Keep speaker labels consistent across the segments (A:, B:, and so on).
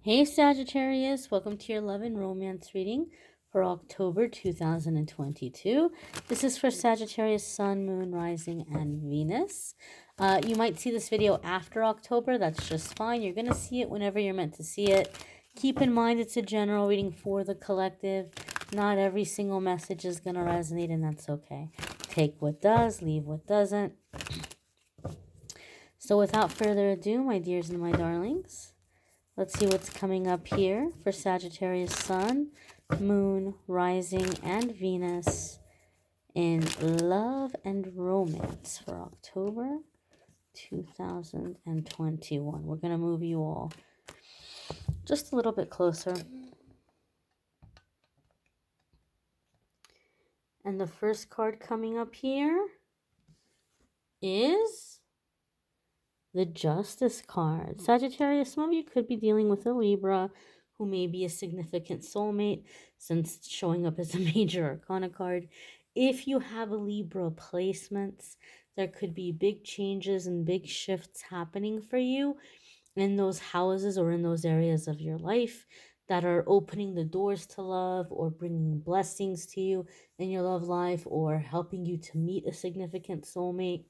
A: Hey Sagittarius, welcome to your love and romance reading for October 2022. This is for Sagittarius, Sun, Moon, Rising, and Venus. You might see this video after October. That's just fine. You're going to see it whenever you're meant to see it. Keep in mind it's a general reading for the collective. Not every single message is going to resonate, and that's okay. Take what does, leave what doesn't. So without further ado, my dears and my darlings, let's see what's coming up here for Sagittarius Sun, Moon, Rising, and Venus in love and romance for October 2021. We're going to move you all just a little bit closer. And the first card coming up here is the Justice card. Sagittarius, some of you could be dealing with a Libra who may be a significant soulmate, since it's showing up as a major arcana card. If you have a Libra placements, there could be big changes and big shifts happening for you in those houses or in those areas of your life that are opening the doors to love or bringing blessings to you in your love life or helping you to meet a significant soulmate.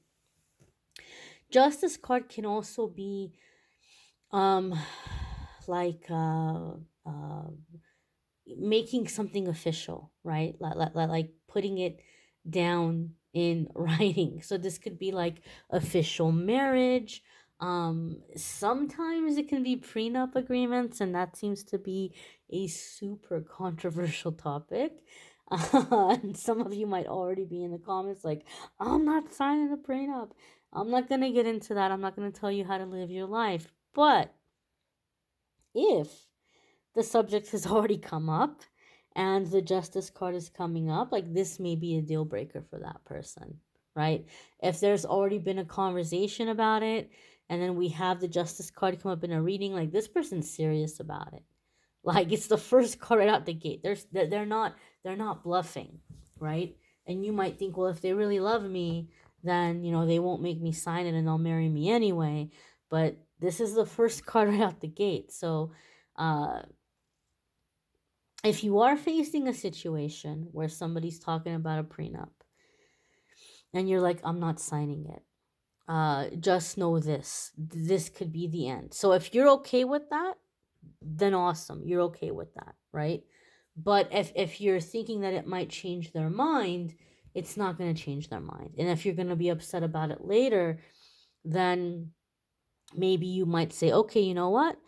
A: Justice card can also be making something official, right? Like putting it down in writing. So this could be like official marriage. Sometimes it can be prenup agreements, and that seems to be a super controversial topic. And some of you might already be in the comments like, I'm not signing a prenup. I'm not going to get into that. I'm not going to tell you how to live your life. But if the subject has already come up and the Justice card is coming up, like this may be a deal breaker for that person, right? If there's already been a conversation about it and then we have the Justice card come up in a reading, like this person's serious about it. Like it's the first card right out the gate. They're not bluffing, right? And you might think, well, if they really love me, then they won't make me sign it and they'll marry me anyway. But this is the first card right out the gate. So if you are facing a situation where somebody's talking about a prenup and you're like, I'm not signing it, just know this could be the end. So if you're okay with that, then awesome, you're okay with that, right? But if you're thinking that it might change their mind, it's not going to change their mind. And if you're going to be upset about it later, then maybe you might say, okay, you know what?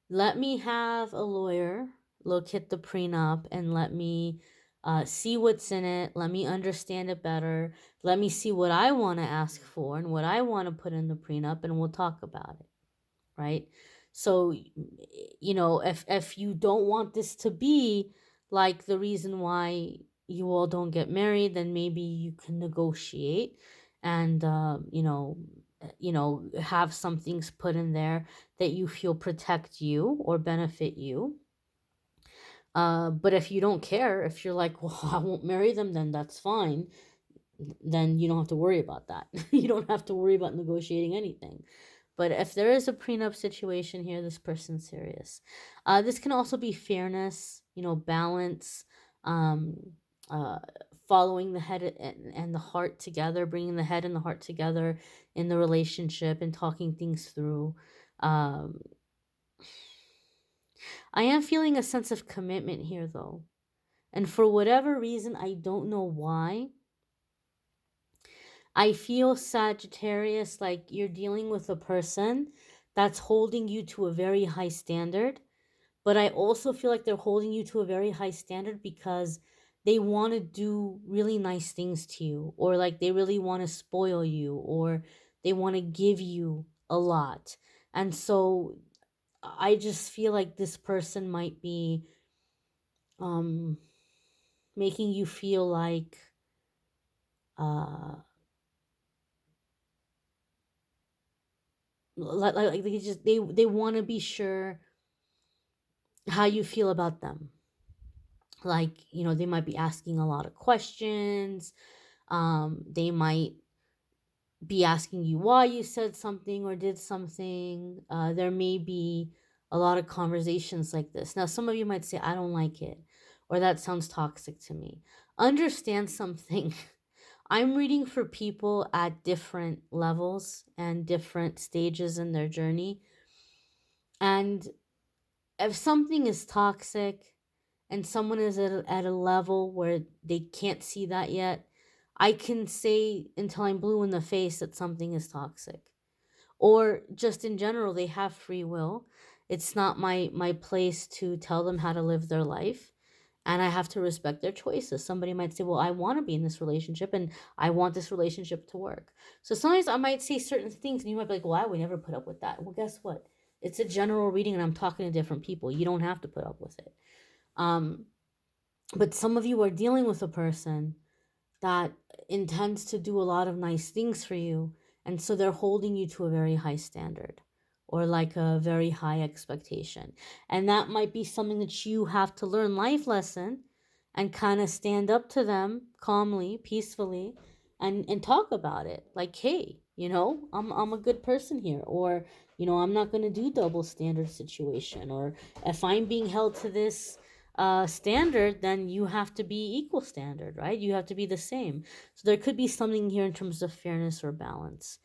A: Let me have a lawyer look at the prenup and let me see what's in it. Let me understand it better. Let me see what I want to ask for and what I want to put in the prenup, and we'll talk about it, right? So, if you don't want this to be like the reason why you all don't get married, then maybe you can negotiate and, have some things put in there that you feel protect you or benefit you. But if you don't care, if you're like, well, I won't marry them, then that's fine. Then you don't have to worry about that. You don't have to worry about negotiating anything. But if there is a prenup situation here, this person's serious. This can also be fairness, balance, following the head and the heart together, bringing the head and the heart together in the relationship and talking things through. I am feeling a sense of commitment here, though. And for whatever reason, I don't know why, I feel, Sagittarius, like you're dealing with a person that's holding you to a very high standard. But I also feel like they're holding you to a very high standard because they want to do really nice things to you, or like they really want to spoil you, or they want to give you a lot. And so I just feel like this person might be making you feel like like they want to be sure how you feel about them. Like, they might be asking a lot of questions. They might be asking you why you said something or did something. There may be a lot of conversations like this. Now, some of you might say, I don't like it, or that sounds toxic to me. Understand something. I'm reading for people at different levels and different stages in their journey. And if something is toxic and someone is at a level where they can't see that yet, I can say until I'm blue in the face that something is toxic. Or just in general, they have free will. It's not my place to tell them how to live their life, and I have to respect their choices. Somebody might say, well, I want to be in this relationship and I want this relationship to work. So sometimes I might say certain things and you might be like, well, I would never put up with that. Well, guess what? It's a general reading and I'm talking to different people. You don't have to put up with it. um but some of you are dealing with a person that intends to do a lot of nice things for you. And so they're holding you to a very high standard or like a very high expectation. And that might be something that you have to learn life lesson and kind of stand up to them calmly, peacefully, and talk about it. Like, hey, I'm a good person here, or I'm not going to do double standard situation, or if I'm being held to this standard, then you have to be equal standard, right? You have to be the same. So there could be something here in terms of fairness or balance.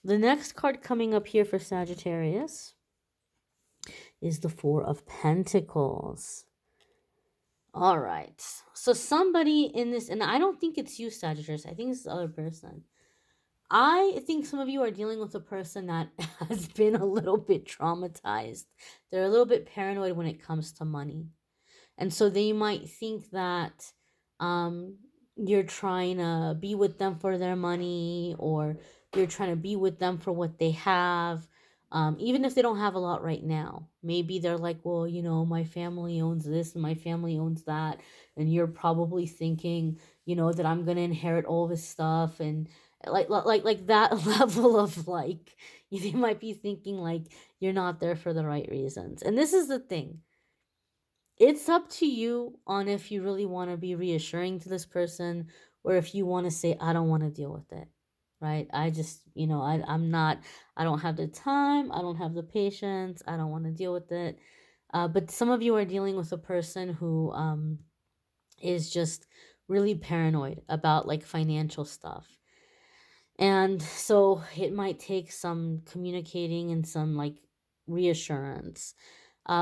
A: The next card coming up here for Sagittarius is the Four of Pentacles. All right. So somebody in this, and I don't think it's you, Sagittarius. I think it's the other person. I think some of you are dealing with a person that has been a little bit traumatized. They're a little bit paranoid when it comes to money. And so they might think that um, you're trying to be with them for their money, or you're trying to be with them for what they have, even if they don't have a lot right now. Maybe they're like, well, my family owns this and my family owns that. And you're probably thinking, that I'm going to inherit all this stuff. And like that level of like, they might be thinking like you're not there for the right reasons. And this is the thing, it's up to you on if you really want to be reassuring to this person, or if you want to say, I don't want to deal with it. Right? I just, I'm not, I don't have the time, I don't have the patience, I don't want to deal with it. But some of you are dealing with a person who is just really paranoid about like financial stuff. And so it might take some communicating and some like reassurance.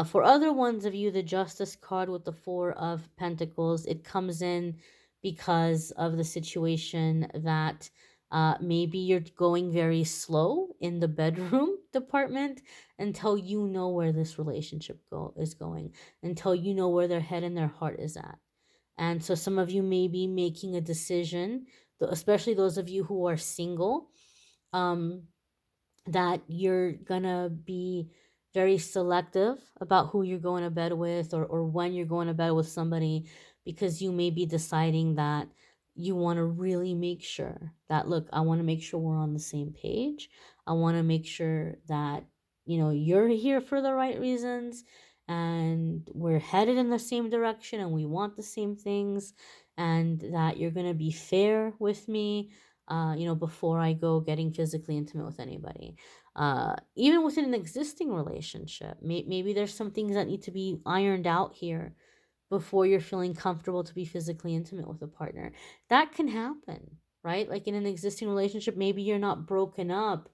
A: For other ones of you, the Justice card with the Four of Pentacles, it comes in because of the situation that maybe you're going very slow in the bedroom department until you know where this relationship is going, until you know where their head and their heart is at. And so some of you may be making a decision, especially those of you who are single, um, that you're gonna be very selective about who you're going to bed with, or when you're going to bed with somebody, because you may be deciding that you want to really make sure that, look, I want to make sure we're on the same page. I want to make sure that, you're here for the right reasons and we're headed in the same direction and we want the same things, and that you're going to be fair with me, before I go getting physically intimate with anybody. Even within an existing relationship, maybe there's some things that need to be ironed out here before you're feeling comfortable to be physically intimate with a partner. That can happen, right? Like in an existing relationship, maybe you're not broken up,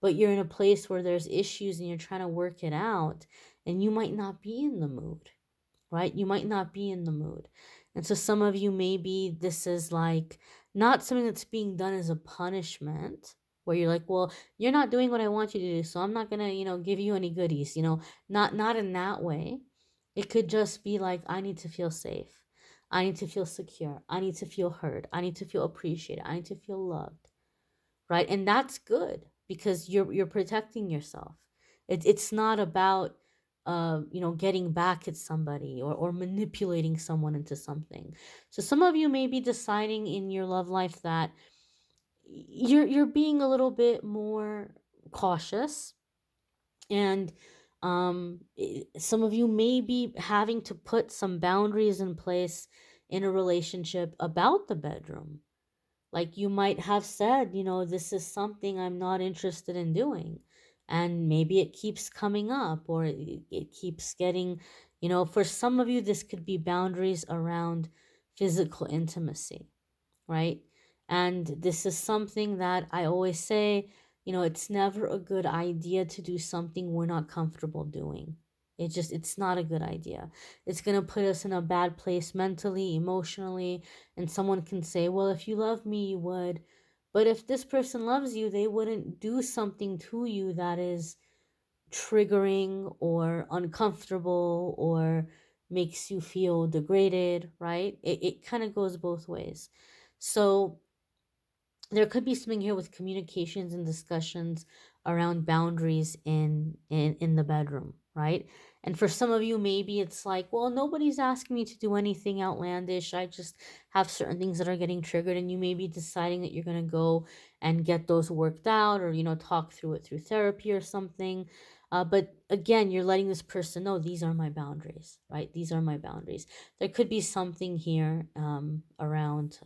A: but you're in a place where there's issues and you're trying to work it out, and you might not be in the mood, right? You might not be in the mood. And so some of you, maybe this is like not something that's being done as a punishment, where you're like, well, you're not doing what I want you to do, so I'm not going to, give you any goodies, not in that way. It could just be like, I need to feel safe. I need to feel secure. I need to feel heard. I need to feel appreciated. I need to feel loved. Right? And that's good because you're protecting yourself. It's not about getting back at somebody, or manipulating someone into something. So some of you may be deciding in your love life that you're being a little bit more cautious, and some of you may be having to put some boundaries in place in a relationship about the bedroom. Like you might have said, this is something I'm not interested in doing. and maybe it keeps coming up, or it keeps getting, for some of you, this could be boundaries around physical intimacy, right? And this is something that I always say, it's never a good idea to do something we're not comfortable doing. It's not a good idea. It's going to put us in a bad place mentally, emotionally. And someone can say, well, if you love me, you would. But if this person loves you, they wouldn't do something to you that is triggering or uncomfortable or makes you feel degraded, right? It kind of goes both ways. So there could be something here with communications and discussions around boundaries in the bedroom, right? And for some of you, maybe it's like, well, nobody's asking me to do anything outlandish. I just have certain things that are getting triggered, and you may be deciding that you're going to go and get those worked out, or talk through it through therapy or something. But again, you're letting this person know, these are my boundaries, right? These are my boundaries. There could be something here around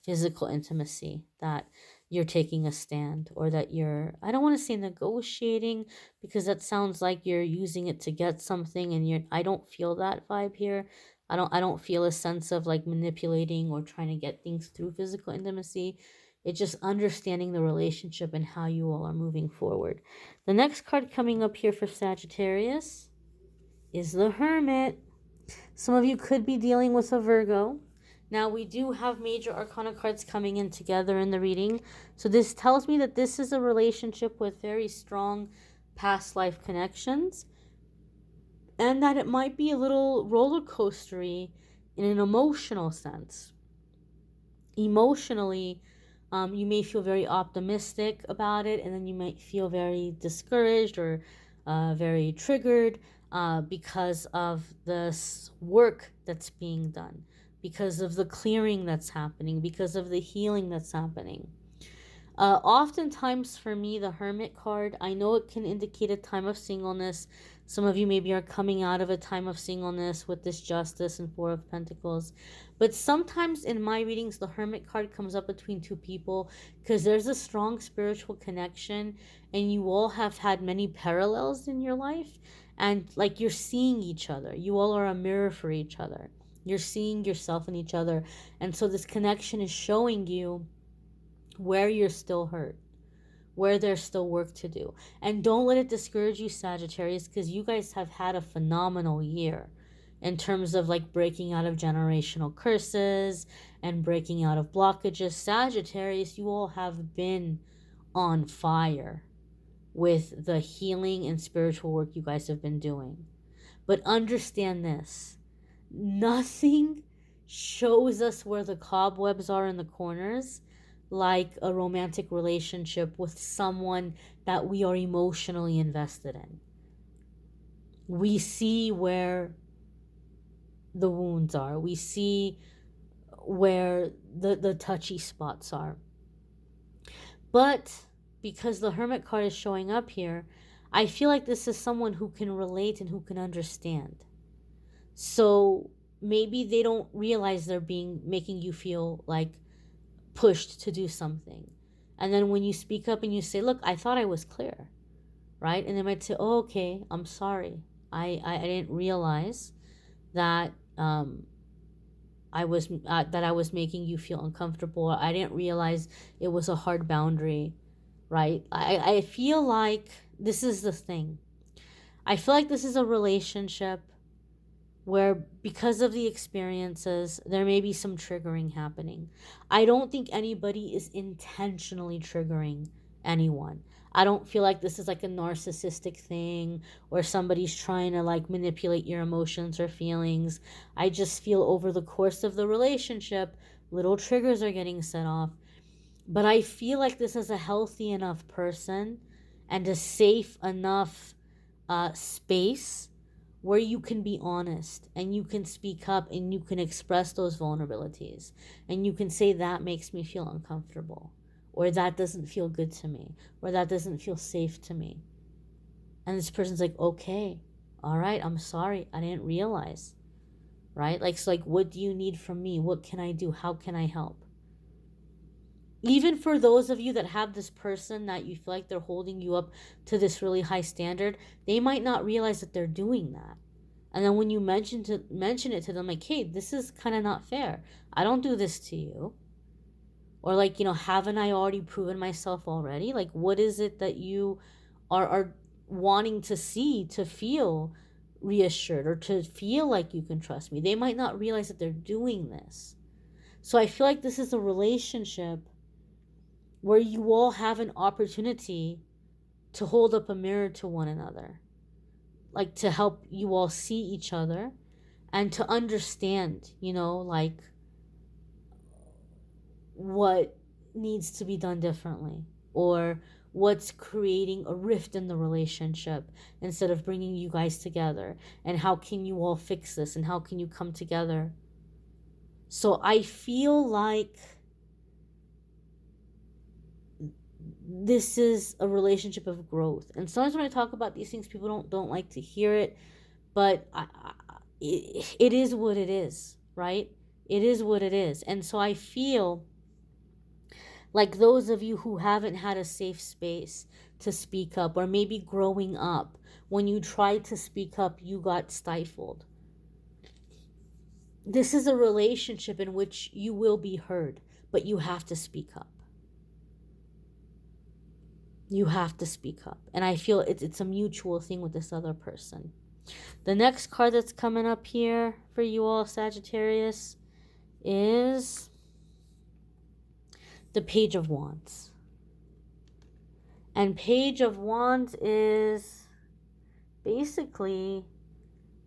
A: physical intimacy, that you're taking a stand, or that you're, I don't want to say negotiating, because that sounds like you're using it to get something, and I don't feel that vibe here. I don't feel a sense of like manipulating or trying to get things through physical intimacy. It's just understanding the relationship and how you all are moving forward. The next card coming up here for Sagittarius is the Hermit. Some of you could be dealing with a Virgo. Now, we do have major arcana cards coming in together in the reading. So this tells me that this is a relationship with very strong past life connections, and that it might be a little roller coastery in an emotional sense. Emotionally, you may feel very optimistic about it, and then you might feel very discouraged or very triggered because of this work that's being done, because of the clearing that's happening, because of the healing that's happening. Oftentimes for me, the Hermit card, I know it can indicate a time of singleness. Some of you maybe are coming out of a time of singleness with this Justice and Four of Pentacles. But sometimes in my readings, the Hermit card comes up between two people because there's a strong spiritual connection, and you all have had many parallels in your life. And like, you're seeing each other. You all are a mirror for each other. You're seeing yourself in each other. And so this connection is showing you where you're still hurt, where there's still work to do. And don't let it discourage you, Sagittarius, because you guys have had a phenomenal year in terms of like breaking out of generational curses and breaking out of blockages. Sagittarius, you all have been on fire with the healing and spiritual work you guys have been doing. But understand this, nothing shows us where the cobwebs are in the corners like a romantic relationship with someone that we are emotionally invested in. We see where the wounds are. We see where the touchy spots are. But because the Hermit card is showing up here, I feel like this is someone who can relate and who can understand. So maybe they don't realize they're making you feel like pushed to do something. And then when you speak up and you say, look, I thought I was clear, right? And they might say, oh, okay, I'm sorry. I didn't realize that I was making you feel uncomfortable. I didn't realize it was a hard boundary, right? I feel like this is the thing. I feel like this is a relationship where, because of the experiences, there may be some triggering happening. I don't think anybody is intentionally triggering anyone. I don't feel like this is like a narcissistic thing or somebody's trying to like manipulate your emotions or feelings. I just feel over the course of the relationship, little triggers are getting set off. But I feel like this is a healthy enough person and a safe enough space where you can be honest and you can speak up and you can express those vulnerabilities and you can say, that makes me feel uncomfortable, or that doesn't feel good to me, or that doesn't feel safe to me. And this person's like, okay, all right, I'm sorry, I didn't realize, right? Like, so like, what do you need from me? What can I do? How can I help? even for those of you that have this person that you feel like they're holding you up to this really high standard, they might not realize that they're doing that. And then when you mention it to them, like, hey, this is kind of not fair. I don't do this to you. Or like, haven't I already proven myself already? Like, what is it that you are wanting to see, to feel reassured, or to feel like you can trust me? They might not realize that they're doing this. So I feel like this is a relationship where you all have an opportunity to hold up a mirror to one another, like to help you all see each other and to understand, like what needs to be done differently, or what's creating a rift in the relationship instead of bringing you guys together, and how can you all fix this, and how can you come together. So I feel like this is a relationship of growth. And sometimes when I talk about these things, people don't like to hear it, but it is what it is, right? It is what it is. And so I feel like those of you who haven't had a safe space to speak up, or maybe growing up, when you tried to speak up, you got stifled. This is a relationship in which you will be heard, but you have to speak up. You have to speak up. And I feel it's a mutual thing with this other person. The next card that's coming up here for you all, Sagittarius, is the Page of Wands. And Page of Wands is basically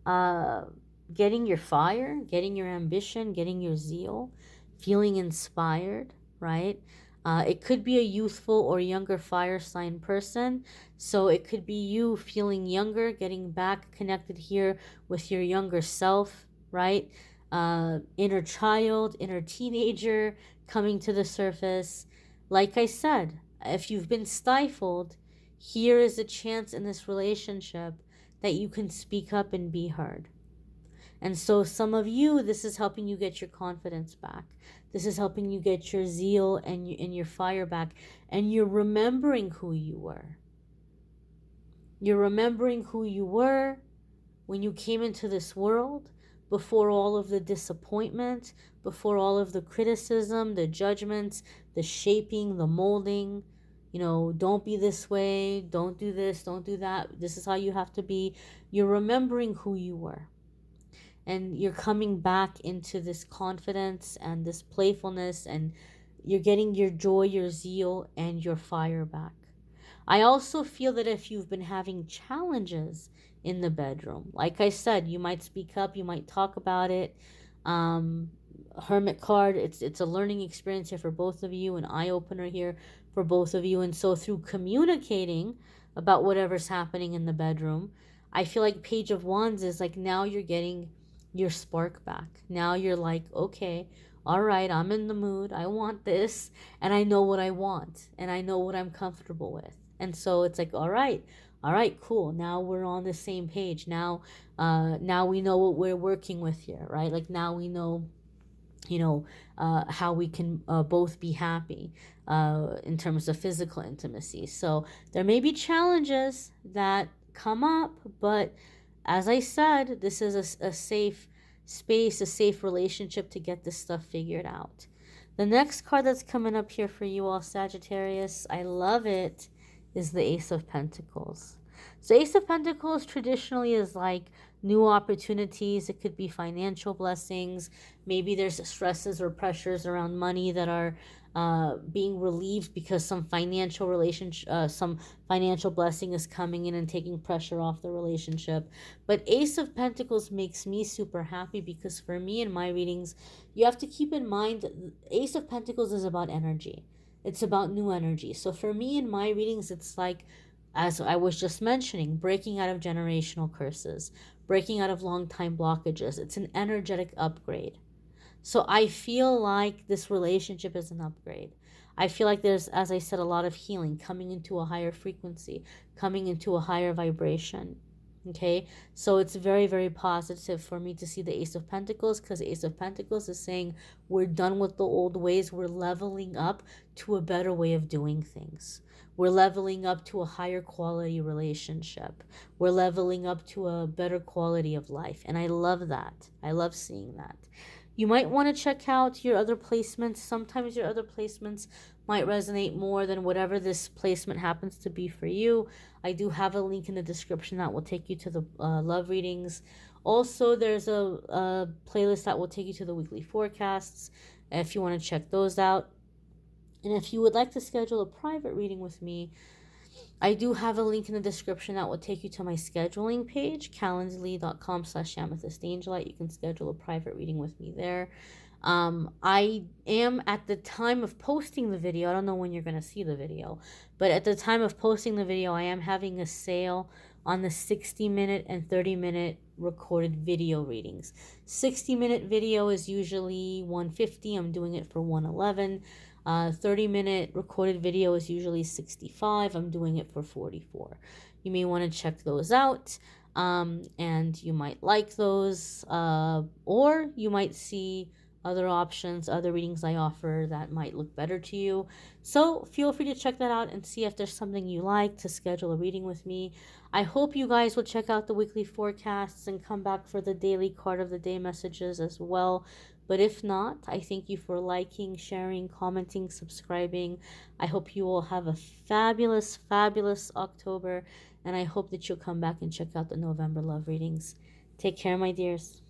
A: getting your fire, getting your ambition, getting your zeal, feeling inspired, right? It could be a youthful or younger fire sign person. So it could be you feeling younger, getting back connected here with your younger self, right? Inner child, inner teenager coming to the surface. Like I said, if you've been stifled, here is a chance in this relationship that you can speak up and be heard. And so some of you, this is helping you get your confidence back. This is helping you get your zeal and your fire back. And you're remembering who you were. You're remembering who you were when you came into this world, before all of the disappointment, before all of the criticism, the judgments, the shaping, the molding. Don't be this way, don't do this, don't do that. This is how you have to be. You're remembering who you were. And you're coming back into this confidence and this playfulness, and you're getting your joy, your zeal, and your fire back. I also feel that if you've been having challenges in the bedroom, like I said, you might speak up, you might talk about it. Hermit card, it's a learning experience here for both of you, an eye-opener here for both of you. And so through communicating about whatever's happening in the bedroom, I feel like Page of Wands is like, now you're getting your spark back. Now you're like, okay, all right, I'm in the mood, I want this, and I know what I want, and I know what I'm comfortable with. And so it's like, all right, cool, now we're on the same page. Now we know what we're working with here, right? Like, now we know how we can both be happy in terms of physical intimacy. So there may be challenges that come up, but as I said, this is a safe space, a safe relationship to get this stuff figured out. The next card that's coming up here for you all, Sagittarius, I love it, is the Ace of Pentacles. So Ace of Pentacles traditionally is like new opportunities. It could be financial blessings. Maybe there's stresses or pressures around money that are being relieved because some financial blessing is coming in and taking pressure off the relationship. But Ace of Pentacles makes me super happy because for me in my readings, you have to keep in mind that Ace of Pentacles is about energy. It's about new energy. So for me in my readings, it's like, as I was just mentioning, breaking out of generational curses, breaking out of long time blockages. It's an energetic upgrade. So I feel like this relationship is an upgrade. I feel like there's, as I said, a lot of healing, coming into a higher frequency, coming into a higher vibration. Okay, so it's very, very positive for me to see the Ace of Pentacles, because Ace of Pentacles is saying we're done with the old ways. We're leveling up to a better way of doing things. We're leveling up to a higher quality relationship. We're leveling up to a better quality of life. And I love that. I love seeing that. You might want to check out your other placements. Sometimes your other placements might resonate more than whatever this placement happens to be for you. I do have a link in the description that will take you to the love readings. Also, there's a playlist that will take you to the weekly forecasts if you want to check those out. And if you would like to schedule a private reading with me, I do have a link in the description that will take you to my scheduling page, calendly.com/amethystangelite. You can schedule a private reading with me there. I am, at the time of posting the video, I don't know when you're going to see the video, but at the time of posting the video, I am having a sale on the 60-minute and 30-minute recorded video readings. 60-minute video is usually $150. I'm doing it for $111. 30-minute recorded video is usually $65. I'm doing it for $44. You may want to check those out, and you might like those, or you might see other options, other readings I offer that might look better to you. So feel free to check that out and see if there's something you like to schedule a reading with me. I hope you guys will check out the weekly forecasts and come back for the daily card of the day messages as well. But if not, I thank you for liking, sharing, commenting, subscribing. I hope you all have a fabulous, fabulous October, and I hope that you'll come back and check out the November love readings. Take care, my dears.